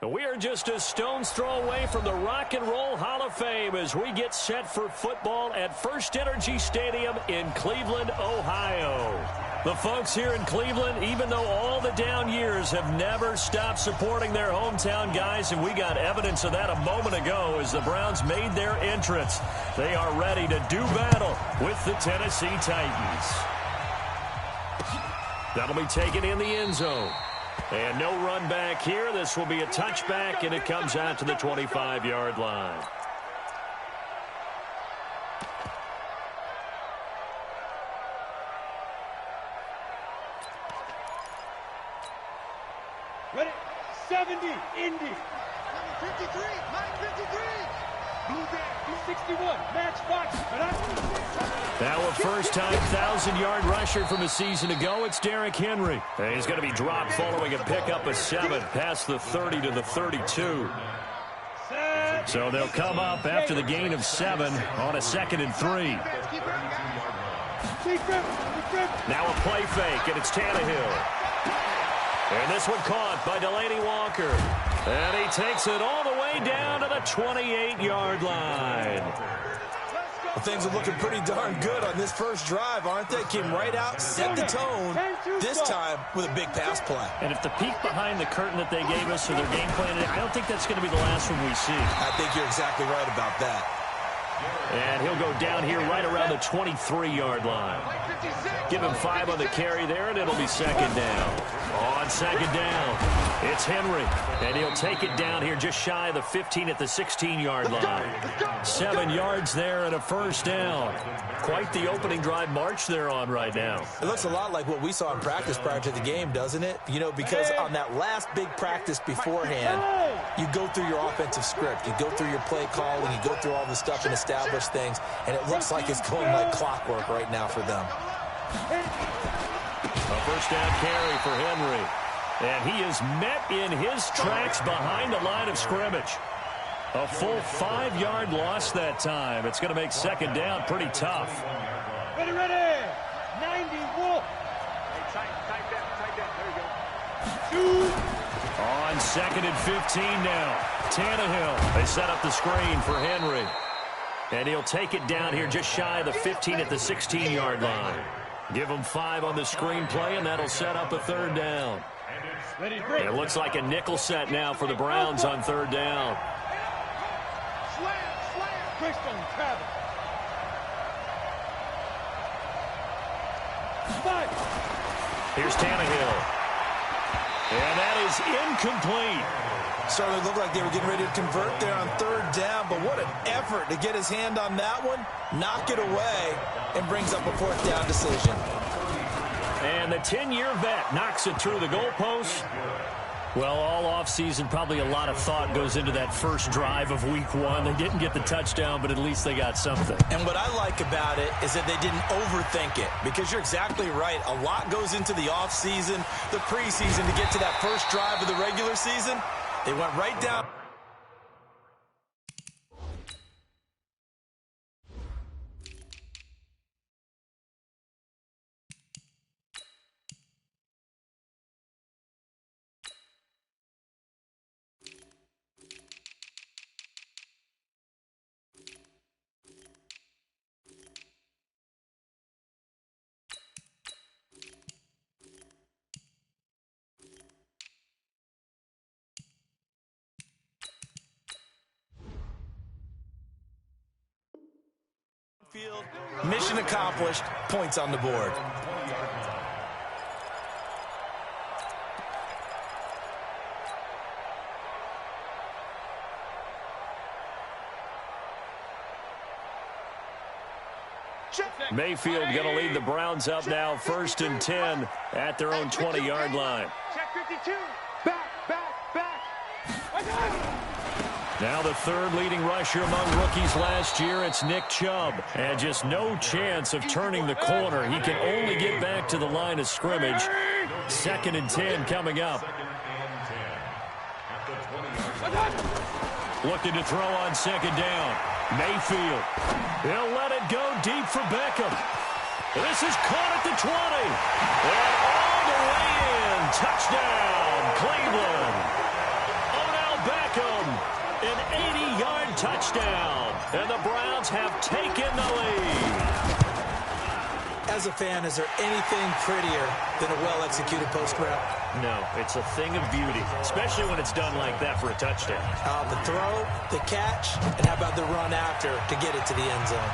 We are just a stone's throw away from the Rock and Roll Hall of Fame as we get set for football at First Energy Stadium in Cleveland, Ohio. The folks here in Cleveland, even though all the down years, have never stopped supporting their hometown guys, and we got evidence of that a moment ago as the Browns made their entrance. They are ready to do battle with the Tennessee Titans. That'll be taken in the end zone. And no run back here. This will be a touchback, and it comes out to the 25-yard line. Ready? 70, Indy. 53, 953. Blue Band, 261, match Fox. Now a first-time 1,000-yard rusher from a season ago, it's Derrick Henry. And he's going to be dropped following a pickup of 7 past the 30 to the 32. So they'll come up after the gain of 7 on a 2nd and 3. Now a play fake, and it's Tannehill. And this one caught by Delaney Walker. And he takes it all the way down to the 28-yard line. Well, things are looking pretty darn good on this first drive, aren't they? Came right out, set the tone, this time with a big pass play. And if the peek behind the curtain that they gave us or their game plan, I don't think that's going to be the last one we see. I think you're exactly right about that. And he'll go down here right around the 23-yard line. Give him 5 on the carry there, and it'll be 2nd down. On 2nd down, it's Henry. And he'll take it down here just shy of the 15 at the 16-yard line. 7 yards there and a first down. Quite the opening drive march they're on right now. It looks a lot like what we saw in practice prior to the game, doesn't it? You know, because on that last big practice beforehand, you go through your offensive script. You go through your play calling. You go through all the stuff and establish things. And it looks like it's going like clockwork right now for them. A first down carry for Henry. And he is met in his tracks behind the line of scrimmage. A full 5-yard loss that time. It's going to make 2nd down pretty tough. Ready, 90, Wolf. Tight that. There you go. On 2nd and 15 now. Tannehill. They set up the screen for Henry. And he'll take it down here just shy of the 15 at the 16-yard line. Give him 5 on the screen play, and that'll set up a 3rd down. It looks like a nickel set now for the Browns on 3rd down. Here's Tannehill. And that is incomplete. Certainly looked like they were getting ready to convert there on 3rd down, but what an effort to get his hand on that one, knock it away, and brings up a 4th down decision. And the 10-year vet knocks it through the goalpost. Well, all offseason, probably a lot of thought goes into that first drive of Week 1. They didn't get the touchdown, but at least they got something. And what I like about it is that they didn't overthink it, because you're exactly right. A lot goes into the offseason, the preseason, to get to that first drive of the regular season. They went right down. Field, mission accomplished, points on the board. Mayfield going to lead the Browns up now, 1st and 10 at their own 20-yard line. Check 52. Back. Now the 3rd leading rusher among rookies last year, it's Nick Chubb. And just no chance of turning the corner. He can only get back to the line of scrimmage. 2nd and 10 coming up. Looking to throw on 2nd down. Mayfield. He'll let it go deep for Beckham. This is caught at the 20. And all the way in. Touchdown, Cleveland. Odell touchdown. And the Browns have taken the lead. As a fan, is there anything prettier than a well-executed post route? No, it's a thing of beauty, especially when it's done like that for a touchdown. The throw, the catch, and how about the run after to get it to the end zone?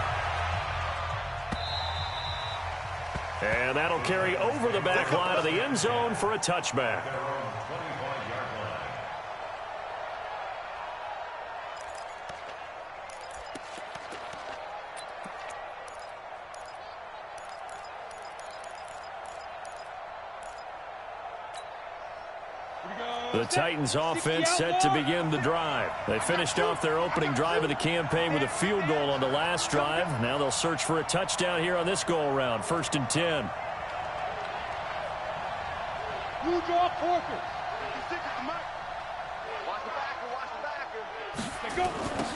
And that'll carry over the back line of the end zone for a touchback. The Titans offense set to begin the drive. They finished off their opening drive of the campaign with a field goal on the last drive. Now they'll search for a touchdown here on this go-around. 1st and 10. You draw Corker.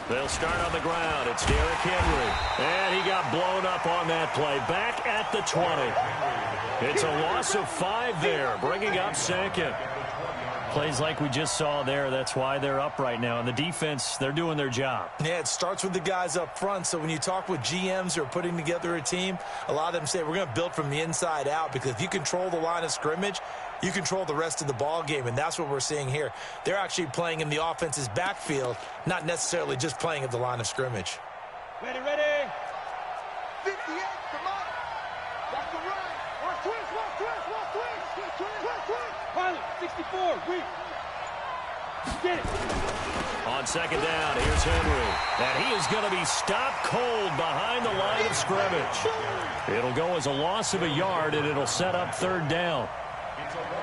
They'll start on the ground. It's Derrick Henry. And he got blown up on that play. Back at the 20. It's a loss of 5 there, bringing up 2nd. Plays like we just saw there. That's why they're up right now. And the defense, they're doing their job. Yeah, it starts with the guys up front. So when you talk with GMs who are putting together a team, a lot of them say we're going to build from the inside out, because if you control the line of scrimmage, you control the rest of the ball game, and that's what we're seeing here. They're actually playing in the offense's backfield, not necessarily just playing at the line of scrimmage. Ready, ready. 58, come on. That's the run. Watch twist, watch twist, watch twist. Twist, twist. Pilot, 64, weak. Get it. On 2nd down, here's Henry. And he is going to be stopped cold behind the line of scrimmage. It'll go as a loss of a yard, and it'll set up 3rd down.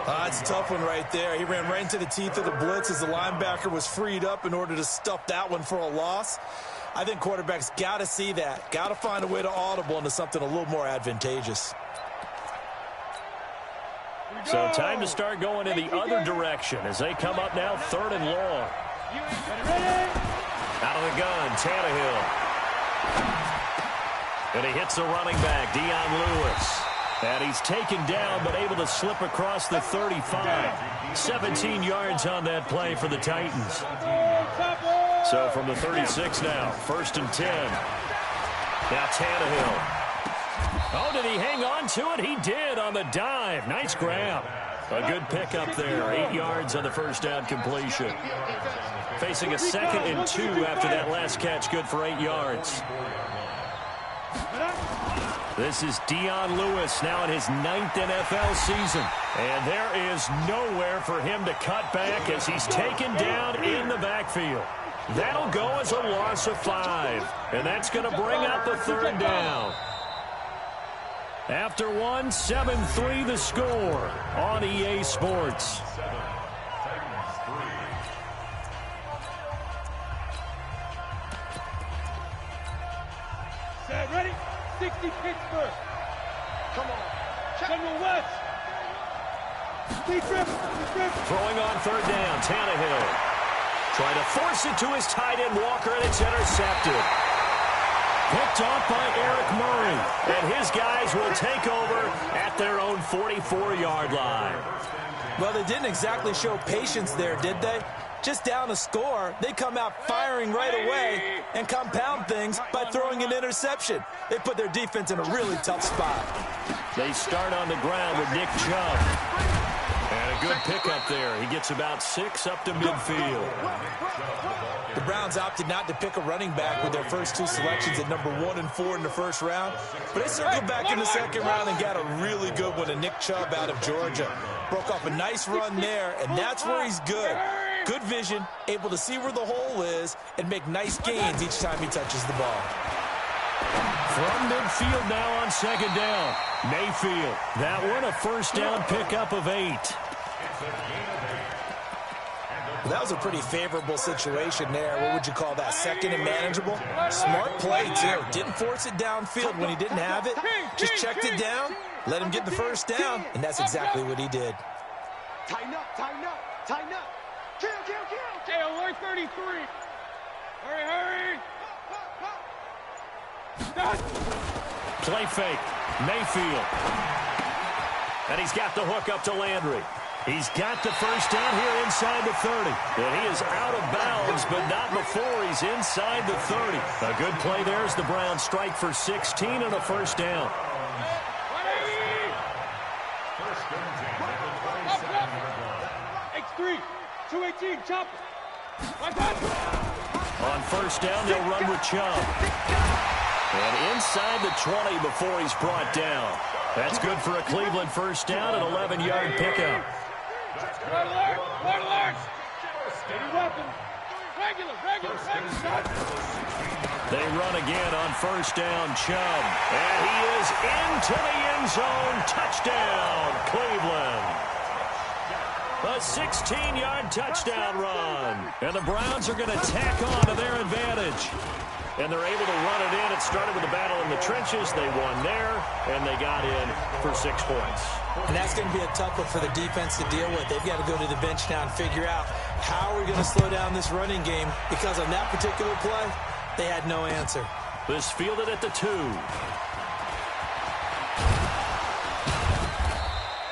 That's a tough one right there. He ran right into the teeth of the blitz as the linebacker was freed up in order to stuff that one for a loss. I think quarterbacks got to see that. Got to find a way to audible into something a little more advantageous. So time to start going in the other direction as they come up now 3rd and long. Out of the gun, Tannehill. And he hits the running back, Dion Lewis. And he's taken down but able to slip across the 35. 17 yards on that play for the Titans. So from the 36 now, 1st and 10. Now Tannehill. Oh, did he hang on to it? He did on the dive. Nice grab. A good pickup there. 8 yards on the 1st down completion. Facing a 2nd and 2 after that last catch. Good for 8 yards. This is Dion Lewis now in his 9th NFL season. And there is nowhere for him to cut back as he's taken down in the backfield. That'll go as a loss of 5. And that's going to bring up the 3rd down. After 1, 7-3 the score on EA Sports. Set, ready? 60 Pittsburgh. Come on. General West. Deep rip. Throwing on 3rd down, Tannehill. Trying to force it to his tight end, Walker, and it's intercepted. Picked off by Eric Murray. And his guys will take over at their own 44-yard line. Well, they didn't exactly show patience there, did they? Just down a score, they come out firing right away and compound things by throwing an interception. They put their defense in a really tough spot. They start on the ground with Nick Chubb. And a good pickup there. He gets about 6 up to midfield. The Browns opted not to pick a running back with their first 2 selections at number 1 and 4 in the 1st round. But they circled back in the 2nd round and got a really good one to Nick Chubb out of Georgia. Broke off a nice run there, and that's where he's good. Good vision, able to see where the hole is, and make nice gains each time he touches the ball. From midfield now on 2nd down. Mayfield. That one a 1st down pickup of 8. Well, that was a pretty favorable situation there. What would you call that? 2nd and manageable? Smart play, too. Didn't force it downfield when he didn't have it. Just checked it down, let him get the 1st down, and that's exactly what he did. Tighten up, tighten up, tighten up. Kill. Okay, alert 33. Hurry. Play fake. Mayfield. And he's got the hook up to Landry. He's got the 1st down here inside the 30. And he is out of bounds moves, but not before he's inside the 30. A good play there as the Browns strike for 16 and a first down. X3, 218, chop. On first down, they'll run with Chubb. And inside the 20 before he's brought down. That's good for a Cleveland first down, an 11-yard pickup. They run again on first down, Chubb. And he is into the end zone. Touchdown, Cleveland. A 16-yard touchdown run. And the Browns are going to tack on to their advantage. And they're able to run it in. It started with a battle in the trenches. They won there, and they got in for 6 points. And that's going to be a tough one for the defense to deal with. They've got to go to the bench now and figure out how are we going to slow down this running game, because on that particular play, they had no answer. This fielded at the 2.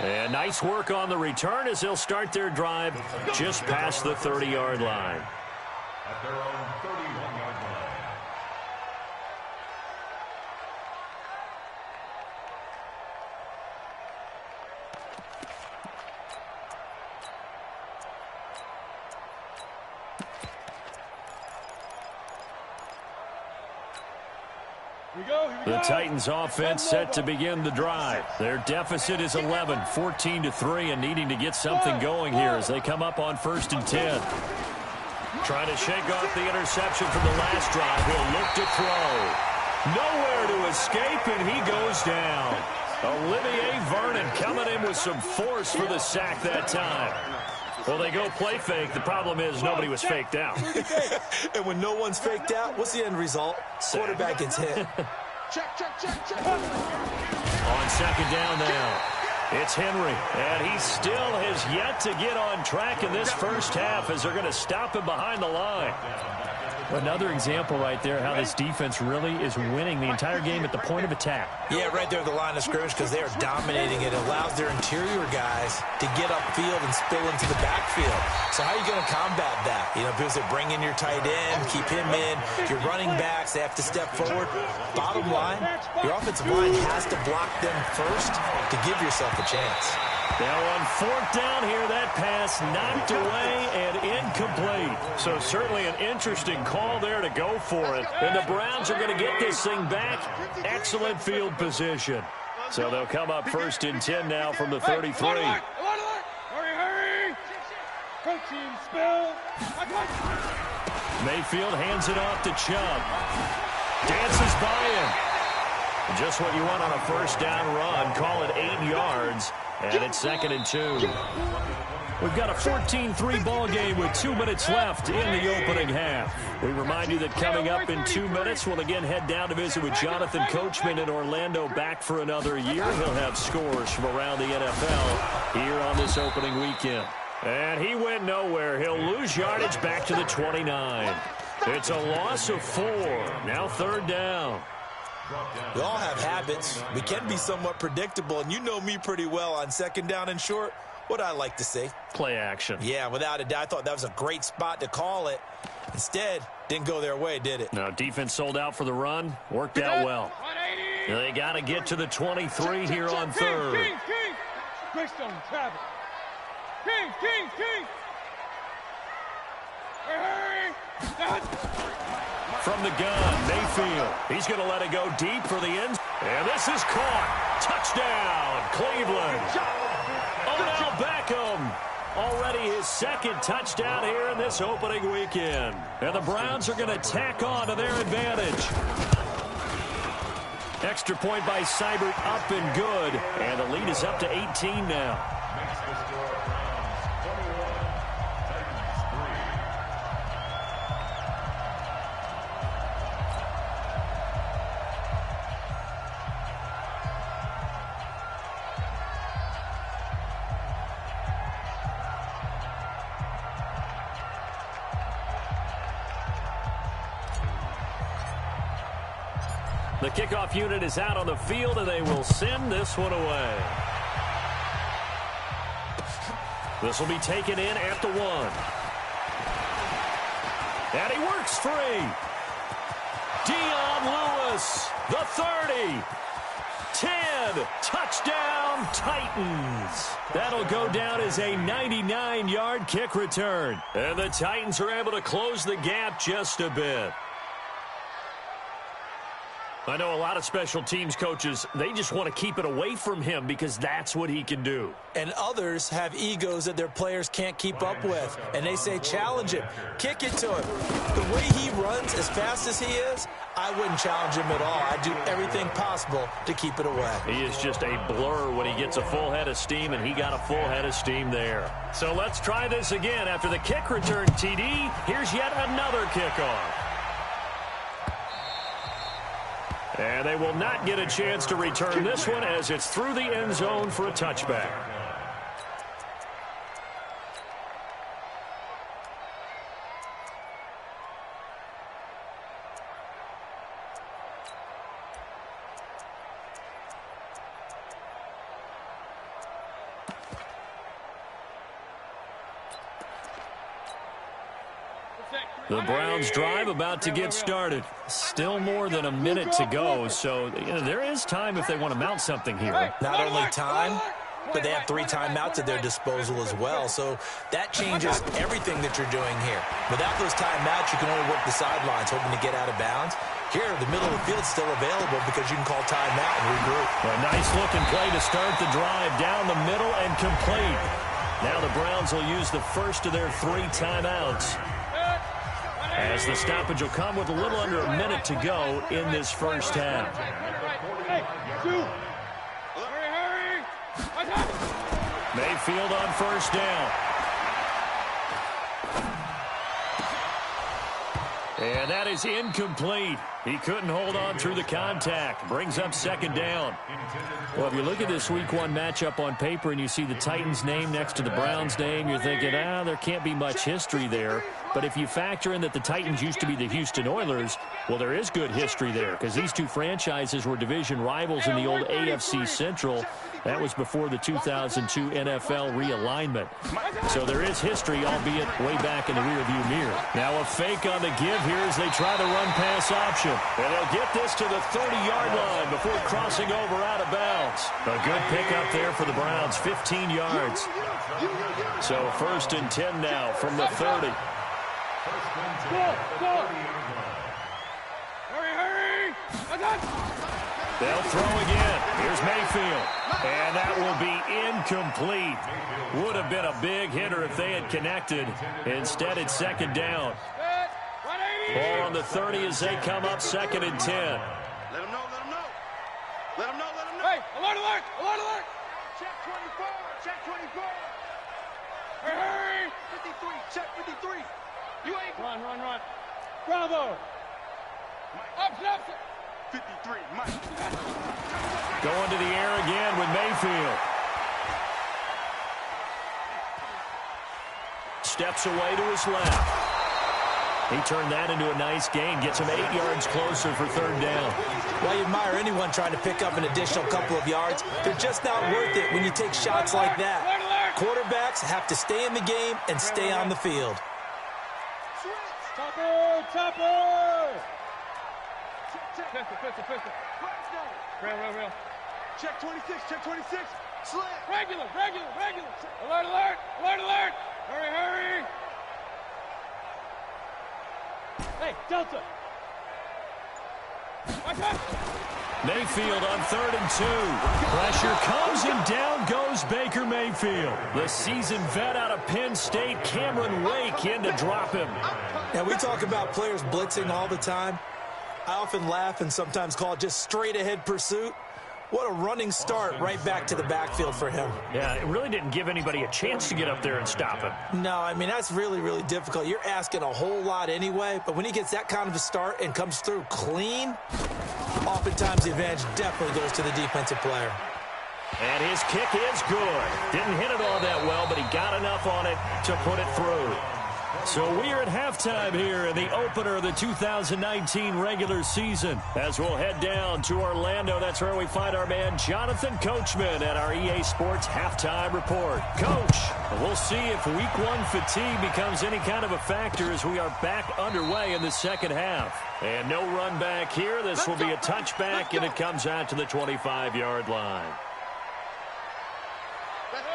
And nice work on the return as they'll start their drive just past the 30-yard line. At their own 31-yard line. The Titans offense set to begin the drive. Their deficit is 11, 14-3, and needing to get something going here as they come up on 1st and 10. Trying to shake off the interception from the last drive. He'll look to throw. Nowhere to escape, and he goes down. Olivier Vernon coming in with some force for the sack that time. Well, they go play fake. The problem is nobody was faked out. And when no one's faked out, what's the end result? Quarterback gets hit. On second down now, it's Henry. And he still has yet to get on track in this first half as they're going to stop him behind the line. Another example right there how this defense really is winning the entire game at the point of attack. Yeah, right there at the line of scrimmage, because they are dominating it. It allows their interior guys to get upfield and spill into the backfield. So how are you going to combat that? You know, because they bring in your tight end, keep him in. Your running backs, they have to step forward. Bottom line, your offensive line has to block them first to give yourself a chance. Now on 4th down here, that pass knocked away and incomplete. So certainly an interesting call there to go for it. And the Browns are going to get this thing back. Excellent field position. So they'll come up 1st and 10 now from the 33. Hurry, hurry. Protein spill. Mayfield hands it off to Chubb. Dances by him. Just what you want on a first down run. Call it 8 yards. And it's 2nd and 2. We've got a 14-3 ball game with 2 minutes left in the opening half. We remind you that coming up in 2 minutes, we'll again head down to visit with Jonathan Coachman in Orlando, back for another year. He'll have scores from around the NFL here on this opening weekend. And he went nowhere. He'll lose yardage back to the 29. It's a loss of 4. Now 3rd down. We all have habits. We can be somewhat predictable, and you know me pretty well on 2nd down and short. What I like to say? Play action. Yeah, without a doubt. I thought that was a great spot to call it. Instead, didn't go their way, did it? No, defense sold out for the run. Worked out well. They got to get to the 23 here on 3rd. King. Greystone, Travis. King. Hurry. From the gun, Mayfield. He's going to let it go deep for the end. And this is caught. Touchdown, Cleveland. Odell Beckham. Already his 2nd touchdown here in this opening weekend. And the Browns are going to tack on to their advantage. Extra point by Seibert, up and good. And the lead is up to 18 now. The kickoff unit is out on the field, and they will send this one away. This will be taken in at the 1. And he works free. Dion Lewis, the 30. 10, touchdown Titans. That'll go down as a 99-yard kick return. And the Titans are able to close the gap just a bit. I know a lot of special teams coaches, they just want to keep it away from him because that's what he can do. And others have egos that their players can't keep up with. And they say, challenge him, kick it to him. The way he runs as fast as he is, I wouldn't challenge him at all. I'd do everything possible to keep it away. He is just a blur when he gets a full head of steam, and he got a full head of steam there. So let's try this again. After the kick return TD, here's yet another kickoff. And they will not get a chance to return this one as it's through the end zone for a touchback. The Browns drive about to get started. Still more than a minute to go, so there is time if they want to mount something here. Not only time, but they have 3 timeouts at their disposal as well, so that changes everything that you're doing here. Without those timeouts, you can only work the sidelines, hoping to get out of bounds. Here, the middle of the field is still available because you can call timeout and regroup. A nice-looking play to start the drive down the middle and complete. Now the Browns will use the first of their 3 timeouts, as the stoppage will come with a little under a minute to go in this first half. Mayfield on first down. And that is incomplete. He couldn't hold on through the contact. Brings up second down. Well, if you look at this Week 1 matchup on paper and you see the Titans' name next to the Browns' name, you're thinking, there can't be much history there. But if you factor in that the Titans used to be the Houston Oilers, well, there is good history there because these two franchises were division rivals in the old AFC Central. That was before the 2002 NFL realignment. So there is history, albeit way back in the rearview mirror. Now a fake on the give here as they try to run pass option. And they'll get this to the 30-yard line before crossing over out of bounds. A good pickup there for the Browns, 15 yards. So 1st and 10 now from the 30. Hurry! They'll throw again. Here's Mayfield. And that will be incomplete. Would have been a big hitter if they had connected. Instead, it's second down. Ball on the 30 as they come up 2nd and 10. Let him know. Hey, alert! Check 24, check 24. Hurry! 53, check 53. You ain't... Run. Bravo! Up. 53, Mike. Going to the air again with Mayfield. Steps away to his left. He turned that into a nice gain. Gets him 8 yards closer for 3rd down. Well, you admire anyone trying to pick up an additional couple of yards. They're just not worth it when you take shots like that. Quarterbacks have to stay in the game and stay on the field. Topper! Pistol. Real. Check 26. Slant. Regular. Alert. Hurry. Hey, Delta. Mayfield on 3rd and 2. Pressure comes and down goes Baker Mayfield. The seasoned vet out of Penn State, Cameron Wake, in to drop him. Now, we talk about players blitzing all the time. I often laugh and sometimes call it just straight ahead pursuit. What a running start right back to the backfield for him. Yeah, it really didn't give anybody a chance to get up there and stop him. No, I mean, that's really, really difficult. You're asking a whole lot anyway, but when he gets that kind of a start and comes through clean, oftentimes the advantage definitely goes to the defensive player. And his kick is good. Didn't hit it all that well, but he got enough on it to put it through. So we are at halftime here in the opener of the 2019 regular season. As we'll head down to Orlando, that's where we find our man Jonathan Coachman at our EA Sports Halftime Report. Coach, we'll see if Week 1 fatigue becomes any kind of a factor as we are back underway in the second half. And no run back here. This will be a touchback, and it comes out to the 25-yard line.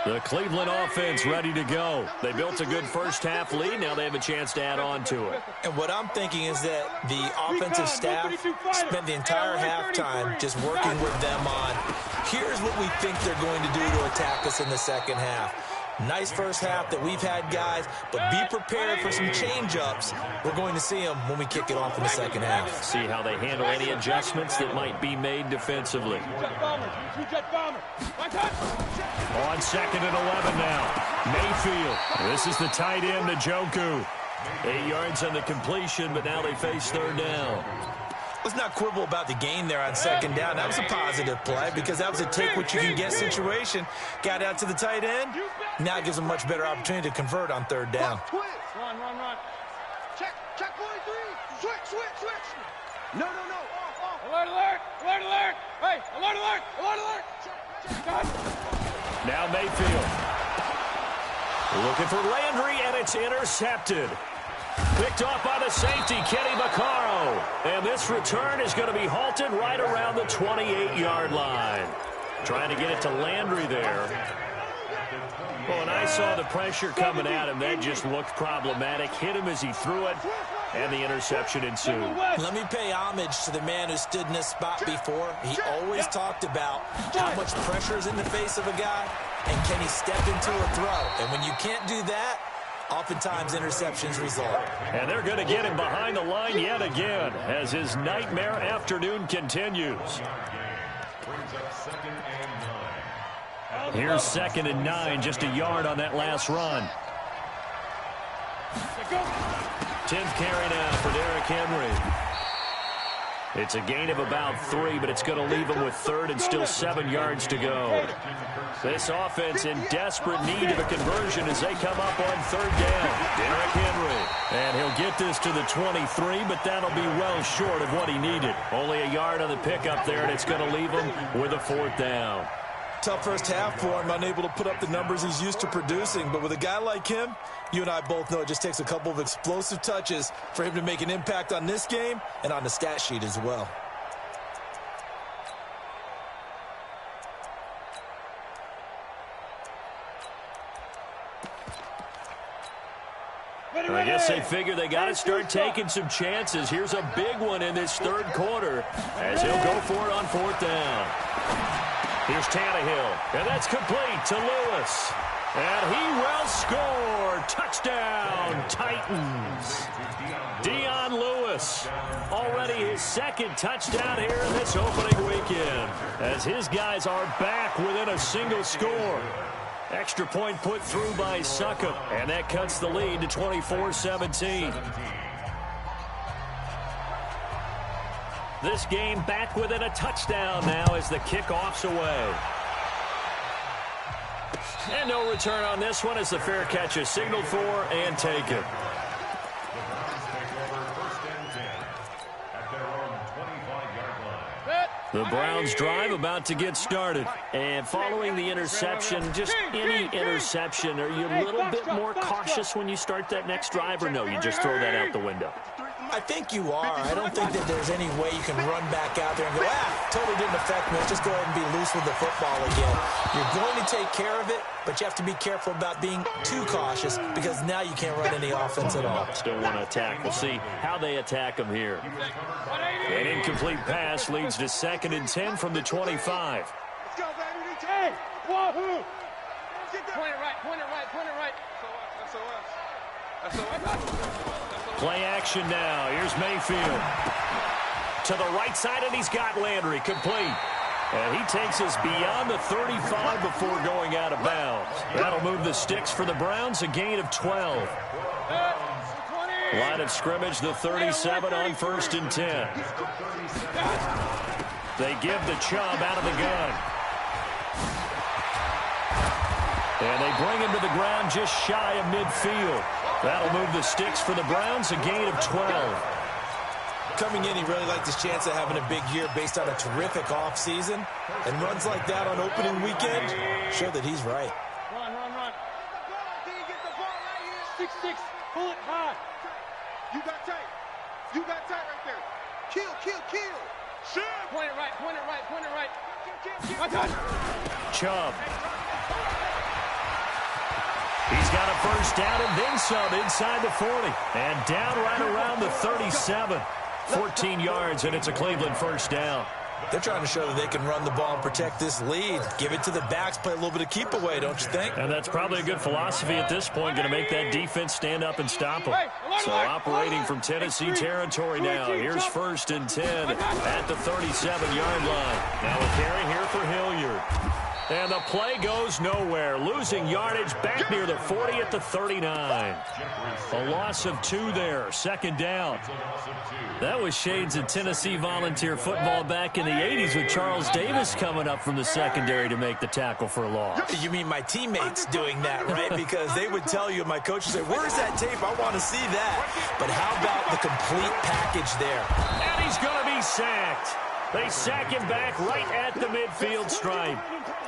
The Cleveland offense ready to go. They built a good first-half lead. Now they have a chance to add on to it. And what I'm thinking is that the offensive staff spent the entire halftime just working with them on, here's what we think they're going to do to attack us in the second half. Nice first half that we've had, guys, but be prepared for some change-ups. We're going to see them when we kick it off in the second half. See how they handle any adjustments that might be made defensively. On 2nd and 11 now. Mayfield. This is the tight end, Njoku. 8 yards on the completion, but now they face third down. Let's not quibble about the gain there on second down. That was a positive play because that was a take-what-you-can-get situation. Got out to the tight end. Now it gives them a much better opportunity to convert on third down. Run. Check 43. Switch. No. Off. Alert. Hey, alert. Now Mayfield. Looking for Landry, and it's intercepted. Picked off by the safety, Kenny Vaccaro. And this return is going to be halted right around the 28-yard line. Trying to get it to Landry there. Well, and I saw the pressure coming at him. That just looked problematic. Hit him as he threw it, and the interception ensued. Let me pay homage to the man who stood in this spot before. He always talked about how much pressure is in the face of a guy, and can he step into a throw. And when you can't do that, oftentimes interceptions result. And they're going to get him behind the line yet again as his nightmare afternoon continues. Here's 2nd and 9, just a yard on that last run. 10th carry now for Derrick Henry. It's a gain of about 3, but it's going to leave him with 3rd and still 7 yards to go. This offense in desperate need of a conversion as they come up on 3rd down. Derrick Henry. And he'll get this to the 23, but that'll be well short of what he needed. Only a yard on the pickup there, and it's going to leave him with a 4th down. Tough first half for him, unable to put up the numbers he's used to producing. But with a guy like him, you and I both know it just takes a couple of explosive touches for him to make an impact on this game and on the stat sheet as well. I guess they figure they got to start taking some chances. Here's a big one in this 3rd quarter as he'll go for it on 4th down. Here's Tannehill, and that's complete to Lewis. And he will score. Touchdown, Titans. Dion Lewis, already his 2nd touchdown here in this opening weekend, as his guys are back within a single score. Extra point put through by Succop, and that cuts the lead to 24-17. This game back within a touchdown now as the kickoff's away. And no return on this one as the fair catch is signaled for and taken. The Browns drive about to get started. And following the interception, just any interception, are you a little bit more cautious when you start that next drive, or no, you just throw that out the window? I think you are. I don't think that there's any way you can run back out there and go, totally didn't affect me. Let's just go ahead and be loose with the football again. You're going to take care of it, but you have to be careful about being too cautious because now you can't run any offense at all. Still want to attack. We'll see how they attack them here. An incomplete pass leads to 2nd and 10 from the 25. Let's go, baby. Hey, wahoo! Point it right. SOS. Play action now. Here's Mayfield. To the right side, and he's got Landry complete. And he takes us beyond the 35 before going out of bounds. That'll move the sticks for the Browns, a gain of 12. Line of scrimmage, the 37 on 1st and 10. They give the Chubb out of the gun. And they bring him to the ground just shy of midfield. That'll move the sticks for the Browns, a gain of 12. Coming in, he really liked his chance of having a big year based on a terrific offseason. And runs like that on opening weekend show that he's right. Run. 6-6. Pull it high. You got tight right there. Kill. Shoot. Point it right. My God. Chubb. He's got a first down and then some inside the 40. And down right around the 37. 14 yards, and it's a Cleveland first down. They're trying to show that they can run the ball and protect this lead. Give it to the backs, play a little bit of keep away, don't you think? And that's probably a good philosophy at this point, going to make that defense stand up and stop them. So operating from Tennessee territory now. Here's 1st and 10 at the 37-yard line. Now a carry here for Hilliard. And the play goes nowhere. Losing yardage back near the 40 at the 39. A loss of 2 there. 2nd down. That was shades of Tennessee volunteer football back in the 80s with Charles Davis coming up from the secondary to make the tackle for a loss. You mean my teammates doing that, right? Because they would tell you, my coach would say, where's that tape? I want to see that. But how about the complete package there? And he's going to be sacked. They sack him back right at the midfield stripe.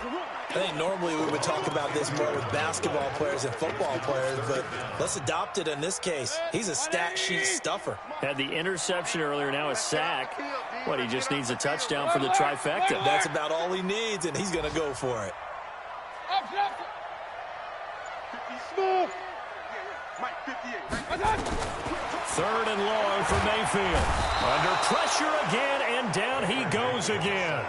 I think normally we would talk about this more with basketball players and football players, but let's adopt it in this case. He's a stat sheet stuffer. Had the interception earlier, now a sack. What, he just needs a touchdown for the trifecta. That's about all he needs, and he's going to go for it. Third and long for Mayfield. Under pressure again, and down he goes again.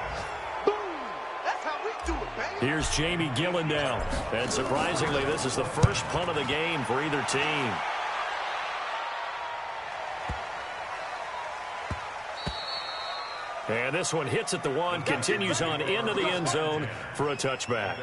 Here's Jamie Gillen down. And surprisingly, this is the first punt of the game for either team. And this one hits at the 1, continues on into the end zone for a touchback.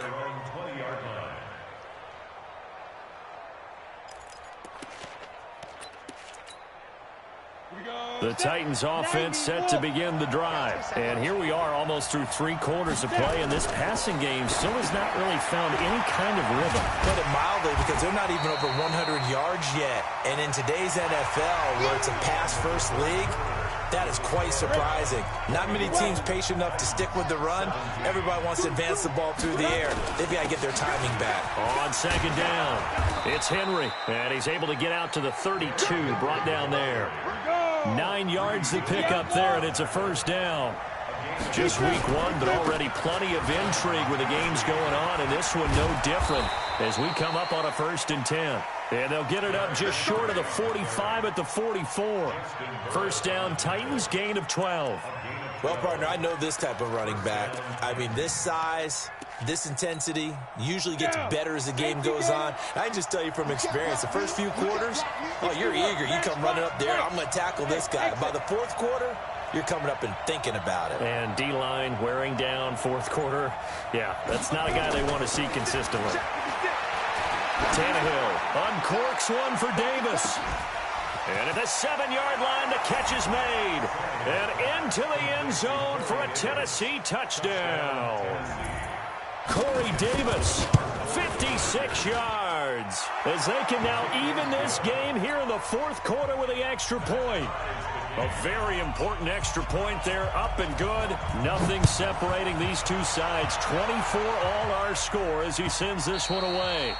The Titans offense set to begin the drive. And here we are almost through 3 quarters of play, and this passing game still has not really found any kind of rhythm. Put it mildly, because they're not even over 100 yards yet. And in today's NFL, where it's a pass-first league, that is quite surprising. Not many teams patient enough to stick with the run. Everybody wants to advance the ball through the air. They've got to get their timing back. On 2nd down, it's Henry, and he's able to get out to the 32, brought down there. 9 yards to pick up there, and it's a first down. Just week 1, but already plenty of intrigue with the games going on, and this one no different as we come up on a 1st and 10. And they'll get it up just short of the 45 at the 44. First down, Titans, gain of 12. Well, partner, I know this type of running back. I mean, this size, this intensity usually gets better as the game goes on. I can just tell you from experience, the first few quarters, oh, you're eager. You come running up there, I'm going to tackle this guy. By the 4th quarter, you're coming up and thinking about it. And D-line wearing down 4th quarter. Yeah, that's not a guy they want to see consistently. Tannehill uncorks one for Davis. And at the 7-yard line, the catch is made. And into the end zone for a Tennessee touchdown. Corey Davis, 56 yards. As they can now even this game here in the 4th quarter with the extra point. A very important extra point there, up and good. Nothing separating these two sides. 24 all our score as he sends this one away.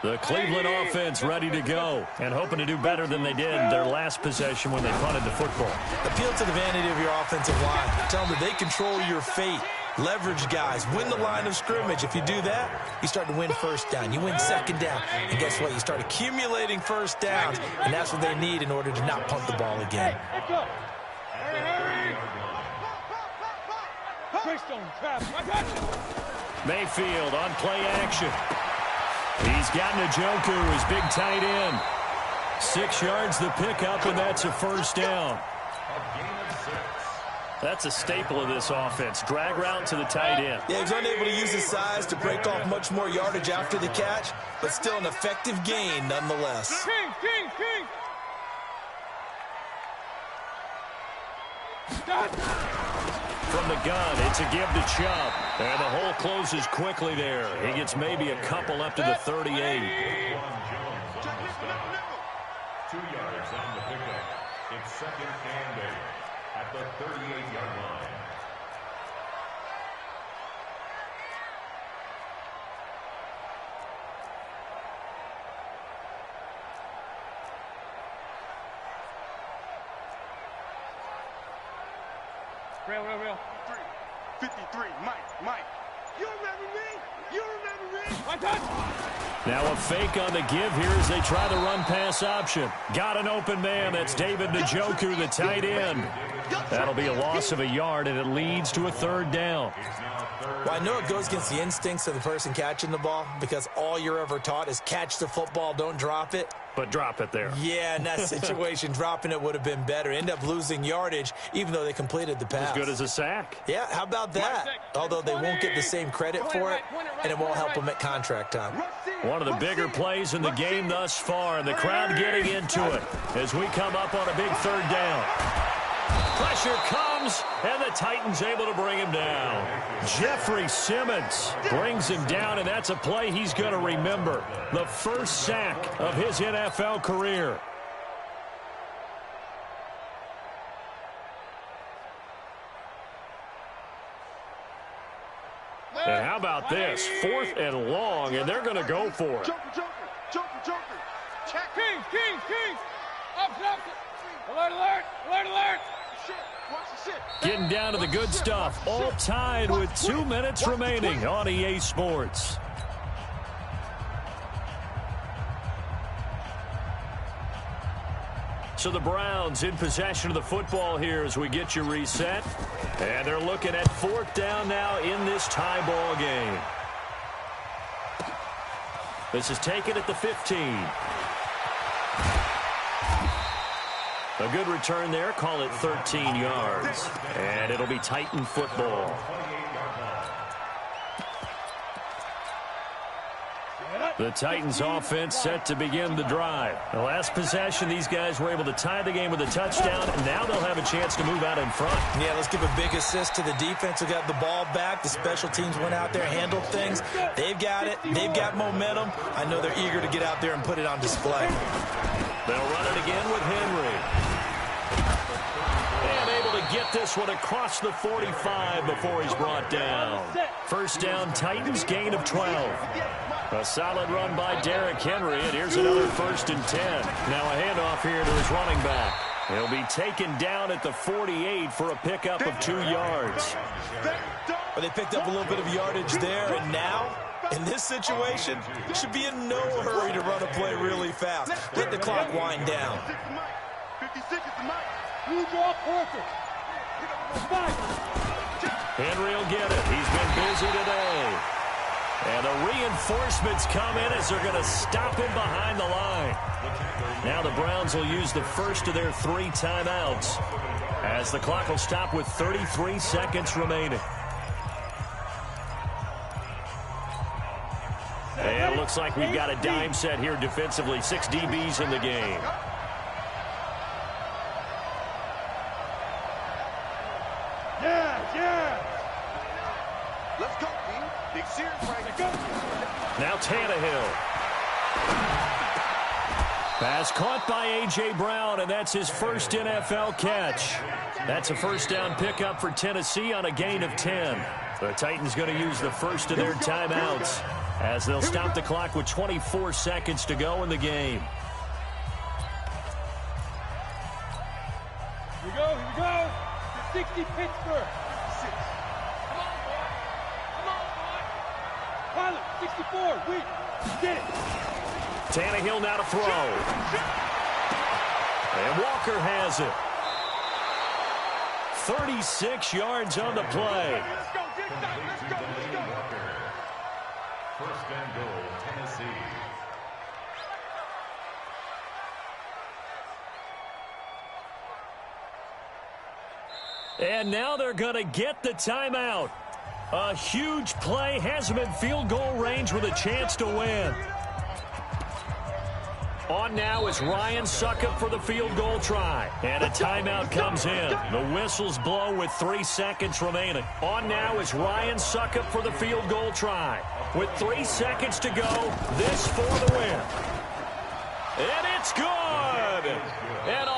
The Cleveland offense ready to go and hoping to do better than they did their last possession when they punted the football. Appeal to the vanity of your offensive line. Tell them that they control your fate. Leverage guys. Win the line of scrimmage. If you do that, you start to win 1st down. You win 2nd down. And guess what? You start accumulating 1st downs, and that's what they need in order to not punt the ball again. Mayfield on play action. He's got Njoku, his big tight end. 6 yards the pickup, and that's a first down. That's a staple of this offense. Drag route to the tight end. Yeah, he's unable to use his size to break off much more yardage after the catch, but still an effective gain nonetheless. from the gun. It's a give to Chubb. And the hole closes quickly there. He gets maybe a couple up to the 38. 2 yards on the pickup. It's 2nd and 8 at the 38-yard line. Real. 53, Mike. You remember me? My touch! Now a fake on the give here as they try the run-pass option. Got an open man. That's David Njoku, the tight end. That'll be a loss of a yard, and it leads to a 3rd down. Well, I know it goes against the instincts of the person catching the ball because all you're ever taught is catch the football, don't drop it. But drop it there. Yeah, in that situation, dropping it would have been better. End up losing yardage, even though they completed the pass. As good as a sack. Yeah, how about that? Although they won't get the same credit for it, and it won't help them at contract time. One of the bigger plays in the game thus far, and the crowd getting into it as we come up on a big 3rd down. Pressure comes, and the Titans able to bring him down. Jeffrey Simmons brings him down, and that's a play he's going to remember. The first sack of his NFL career. And how about this? 4th and long, and they're going to go for it. Joker. Check. Kings. Up. Alert. Getting down to the good stuff. All tied with 2 minutes remaining on EA Sports. So the Browns in possession of the football here as we get you reset. And they're looking at 4th down now in this tie ball game. This is taken at the 15. A good return there. Call it 13 yards. And it'll be Titan football. The Titans offense set to begin the drive. The last possession, these guys were able to tie the game with a touchdown, and now they'll have a chance to move out in front. Yeah, let's give a big assist to the defense who got the ball back. The special teams went out there, handled things. They've got it. They've got momentum. I know they're eager to get out there and put it on display. They'll run it again with Henry. And able to get this one across the 45 before he's brought down. First down, Titans, gain of 12. A solid run by Derrick Henry, and here's another 1st and 10. Now a handoff here to his running back. He'll be taken down at the 48 for a pickup of 2 yards. But they picked up a little bit of yardage there, and now, in this situation, should be in no hurry to run a play really fast. Let the clock wind down. 56 is the mic. You draw Porter. Henry will get it. He's been busy today. And the reinforcements come in as they're going to stop him behind the line. Now the Browns will use the first of their 3 timeouts as the clock will stop with 33 seconds remaining. And it looks like we've got a dime set here defensively. 6 DBs in the game. Yeah. Let's go, team. Big series right now. Now Tannehill. Pass caught by A.J. Brown, and that's his first NFL catch. That's a first down pickup for Tennessee on a gain of 10. The Titans going to use the first of their timeouts as they'll stop the clock with 24 seconds to go in the game. Here we go. 60 Pittsburgh. 6. Come on, boy. Pilot, 64. Wait. Get it. Tannehill now to throw. And Walker has it. 36 yards on the play. Let's go. Let's go. First and goal, Tennessee. And now they're going to get the timeout. A huge play has them in field goal range with a chance to win. On now is Ryan Succop for the field goal try. And a timeout comes in. The whistles blow with 3 seconds remaining. On now is Ryan Succop for the field goal try. With 3 seconds to go, this for the win. And it's good. And